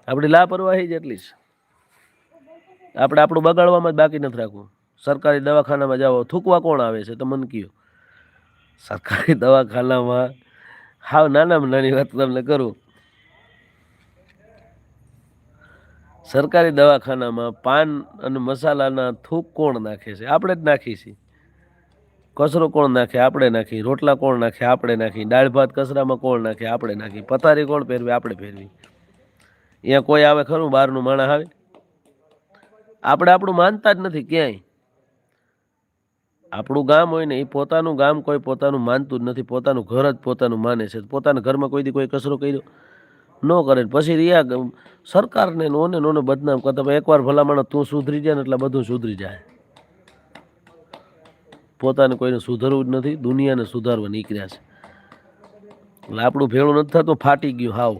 આપણી લાપરવાહી જ એટલી છે. આપણે આપણું બગાડવામાં જ બાકી નથી રાખવું. સરકારી દવાખાનામાં જાઓ, થૂકવા કોણ આવે છે તો મને કહો. સરકારી દવાખાનામાં હાવ નાનામાં નાની વાત તમને કરું, સરકારી દવાખાનામાં પાન અને મસાલાના થૂક કોણ નાખે છે? આપણે જ નાખીએ છીએ. કચરો કોણ નાખે? આપણે નાખી. રોટલા કોણ નાખે? આપણે નાખી. દાળ ભાત કચરામાં કોણ નાખે? આપણે નાખી. પથારી કોણ પહેરવી? આપણે ફેરવી. અહીંયા કોઈ આવે ખરું? બહારનું માણસ આવે? આપણે આપણું માનતા જ નથી ક્યાંય. આપણું ગામ હોય ને એ પોતાનું ગામ કોઈ પોતાનું માનતું જ નથી. પોતાનું ઘર જ પોતાનું માને છે. પોતાના ઘરમાં કોઈ દી કોઈ કચરો કર્યો ન કરે. પછી રહ્યા સરકારને નોને બદનામ કરતા. એકવાર ભલામણ તું સુધરી જાય ને એટલે બધું સુધરી જાય. પોતાને કોઈને સુધરવું જ નથી, દુનિયાને સુધારવા નીકળ્યા છે. એટલે આપણું ભેળું નથી થતું, ફાટી ગયું હાવ.